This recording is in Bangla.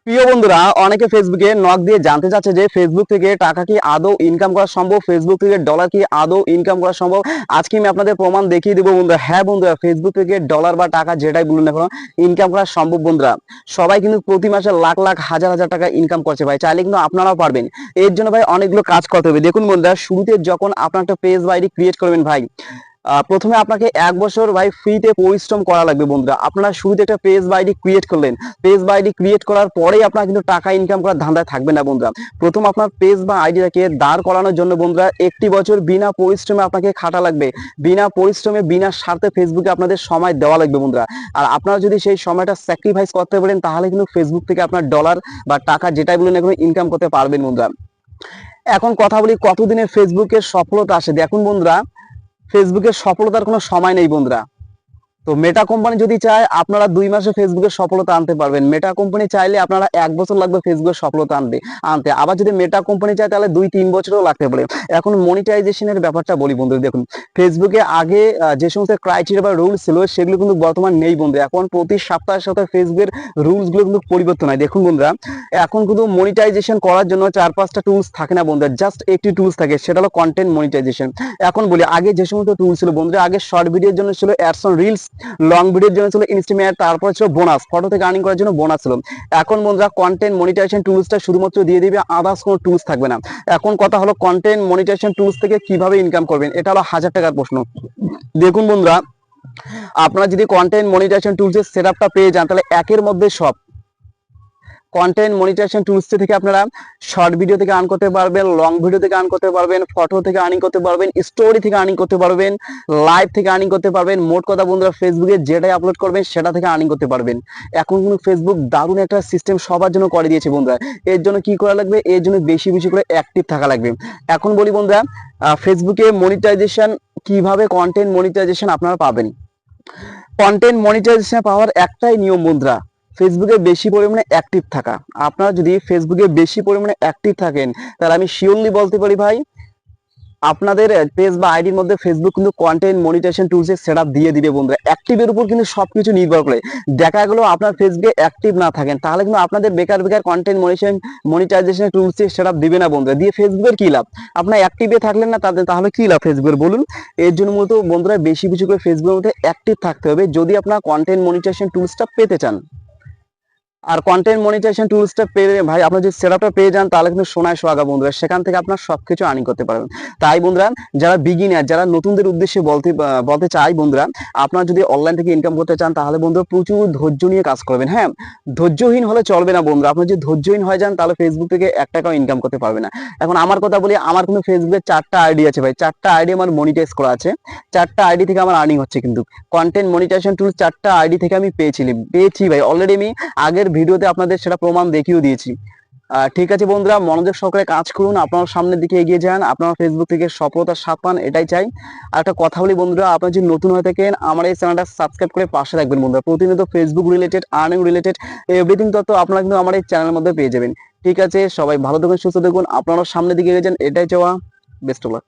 প্রিয় বন্ধুরা, অনেকে ফেসবুকে নক দিয়ে জানতে চাচ্ছে যে ফেসবুক থেকে টাকা কি আদৌ ইনকাম করা সম্ভব, ফেসবুক থেকে ডলার কি আদৌ ইনকাম করা সম্ভব। আজকে আমি আপনাদের প্রমাণ দেখিয়ে দেবো বন্ধুরা। হ্যাঁ বন্ধুরা, ফেসবুক থেকে ডলার বা টাকা যেটাই বলুন না কেন ইনকাম করা সম্ভব বন্ধুরা। সবাই কিন্তু প্রতি মাসে লাখ লাখ হাজার হাজার টাকা ইনকাম করছে ভাই, চাইলে কিন্তু আপনারাও পারবেন। এর জন্য ভাই অনেকগুলো কাজ করতে হবে। দেখুন বন্ধুরা, শুরুতে যখন আপনার একটা পেজ বা আইডি ক্রিয়েট করবেন ভাই, প্রথমে আপনাকে 1 বছর ভাই ফ্রিতে পরিশ্রম করা লাগবে বন্ধুরা। আপনারা শুরুতে একটা পেজ বা আইডি ক্রিয়েট করলেন, পেজ বা আইডি ক্রিয়েট করার পরেই আপনারা কিন্তু টাকা ইনকাম করার ধান্দায় থাকবেন না বন্ধুরা। প্রথম আপনার পেজ বা আইডিটাকে দাঁড় করানোর জন্য বন্ধুরা 1 বছর বিনা পরিশ্রমে আপনাকে খাটা লাগবে, বিনা পরিশ্রমে বিনা স্বার্থে ফেসবুকে আপনাদের সময় দেওয়া লাগবে বন্ধুরা। আর আপনারা যদি সেই সময়টা স্যাক্রিফাইস করতে পারেন তাহলে কিন্তু ফেসবুক থেকে আপনার ডলার বা টাকা যেটাই বলুন এখন ইনকাম করতে পারবেন বন্ধুরা। এখন কথা বলি কতদিনের ফেসবুকের সফলতা আসে। দেখুন বন্ধুরা, ফেসবুকের সফলতার কোনো সময় নেই বন্ধুরা। তো মেটা কোম্পানি যদি চায় আপনারা 2 মাসে ফেসবুকের সফলতা আনতে পারবেন। মেটা কোম্পানি চাইলে আপনারা 1 বছর লাগবে ফেসবুকের সফলতা আনতে। আবার যদি মেটা কোম্পানি চায় তাহলে 2-3 বছরও লাগতে পারে। এখন মনিটাইজেশনের ব্যাপারটা বলি বন্ধু। দেখুন, ফেসবুকে আগে যে সমস্ত ক্রাইটেরিয়া বা রুলস ছিল সেগুলো কিন্তু বর্তমান নেই বন্ধু। এখন প্রতি সপ্তাহে সপ্তাহে ফেসবুকের রুলস গুলো কিন্তু পরিবর্তন হয়। দেখুন বন্ধুরা, এখন কিন্তু মনিটাইজেশন করার জন্য 4-5টা টুলস থাকে না বন্ধুরা, জাস্ট একটি টুলস থাকে, সেটা হলো কন্টেন্ট মনিটাইজেশন। এখন বলি আগে যে সমস্ত টুলস ছিল বন্ধুরা, আগে শর্ট ভিডিওর জন্য ছিল অ্যাডস অন রিলস, লং ভিডিওর জন্য ছিল ইনস্টাম্যাট, তারপর ছিল বোনাস, ফটো থেকে আর্নিং করার জন্য বোনাস ছিল। এখন বন্ধুরা কন্টেন্ট মনিটাইজেশন টুলসটা শুধুমাত্র দিয়ে দিবে, আদার্স কোনো টুলস থাকবে না। এখন কথা হলো কন্টেন্ট মনিটাইজেশন টুলস থেকে কিভাবে ইনকাম করবেন, এটা হলো 1000 টাকার প্রশ্ন। দেখুন বন্ধুরা, আপনারা যদি কন্টেন্ট মনিটাইজেশন টুলসের সেটআপটা পেয়ে যান তাহলে একের মধ্যে সব। কন্টেন্ট মনিটাইজেশন টুলস থেকে আপনারা শর্ট ভিডিও থেকে আর্ন করতে পারবেন, লং ভিডিও থেকে আর্ন করতে পারবেন, ফটো থেকে আর্নিং করতে পারবেন, স্টোরি থেকে আর্নিং করতে পারবেন, লাইভ থেকে আর্নিং করতে পারবেন। মোট কথা বন্ধুরা, ফেসবুকে যেটাই আপলোড করবেন সেটা থেকে আর্নিং করতে পারবেন। এখন কিন্তু ফেসবুক দারুণ একটা সিস্টেম সবার জন্য করে দিয়েছে বন্ধুরা। এর জন্য কি করা লাগবে, এর জন্য বেশি বেশি করে অ্যাক্টিভ থাকা লাগবে। এখন বলি বন্ধুরা, ফেসবুকে মনিটাইজেশন কিভাবে, কন্টেন্ট মনিটাইজেশন আপনারা পাবেন। কন্টেন্ট মনিটাইজেশন পাওয়ার একটাই নিয়ম বন্ধুরা, ফেসবুকে বেশি পরিমাণে অ্যাক্টিভ থাকা। আপনারা যদি ফেসবুকে বেশি পরিমাণে অ্যাক্টিভ থাকেন তাহলে আমি শিওরলি বলতে পারি ভাই, আপনাদের পেজ বা আইডির মধ্যে ফেসবুক কিন্তু কন্টেন্ট মনিটাইজেশন টুলসের সেটআপ দিয়ে দিবে বন্ধুরা। অ্যাক্টিভের উপর কিন্তু সবকিছু নির্ভর করে। দেখা গেল আপনার ফেসবুকে অ্যাক্টিভ না থাকেন তাহলে কিন্তু আপনাদের বেকার বেকার কন্টেন্ট মনিটাইজেশন টুলসের সেটআপ দিবে না বন্ধুরা। দিয়ে ফেসবুকের কি লাভ, আপনার অ্যাক্টিভে থাকলেন না তাহলে কি লাভ ফেসবুকের বলুন। এর জন্য মূলত বন্ধুরা বেশি বেশি করে ফেসবুকের মধ্যে অ্যাক্টিভ থাকতে হবে যদি আপনার কন্টেন্ট মনিটাইজেশন টুলসটা পেতে চান। আর কন্টেন্ট মনিটাইজেশন টুলসটা পেয়ে ভাই আপনার যদি সেটআপটা পেয়ে যান তাহলে কিন্তু সোনায় সোহাগা বন্ধুরা, সেখান থেকে আপনার সবকিছু আর্নিং করতে পারবেন। তাই বন্ধুরা, যারা বিগিনার, যারা নতুনদের উদ্দেশ্যে বলতে চাই বন্ধুরা, আপনারা যদি অনলাইন থেকে ইনকাম করতে চান তাহলে বন্ধুরা প্রচুর ধৈর্য নিয়ে কাজ করবেন। হ্যাঁ, ধৈর্যহীন হলে চলবে না বন্ধুরা। আপনি যদি ধৈর্যহীন হয়ে যান তাহলে ফেসবুক থেকে 1 টাকাও ইনকাম করতে পারবে না। এখন আমার কথা বলি, আমার কিন্তু ফেসবুকে 4টা আইডি আছে ভাই, 4টা আইডি আমার মনিটাইজ করা আছে। 4টা আইডি থেকে আমার আর্নিং হচ্ছে কিন্তু কন্টেন্ট মনিটাইজেশন টুল 4টা আইডি থেকে আমি পেয়েছি ভাই। অলরেডি আমি আগের ভিডিওতে আপনাদের সেটা প্রমাণ দেখিয়েও দিয়েছি। ঠিক আছে বন্ধুরা, মনোযোগ সহকারে কাজ করুন, আপনারা সামনের দিকে এগিয়ে যান, আপনারা ফেসবুক থেকে সফলতার স্বাদ পান, এটাই চাই। আর একটা কথা বলি বন্ধুরা, আপনারা যদি নতুন হয়ে থাকেন আমার এই চ্যানেলটা সাবস্ক্রাইব করে পাশে রাখবেন বন্ধুরা। প্রতিনিয়ত Facebook related, earning related everything তথ্য আপনারা কিন্তু আমার এই চ্যানেলের মধ্যে পেয়ে যাবেন। ঠিক আছে, সবাই ভালো থাকুন, সুস্থ থাকুন, আপনারা সামনের দিকে এগিয়ে যান, এটাই চাওয়া। Best of luck.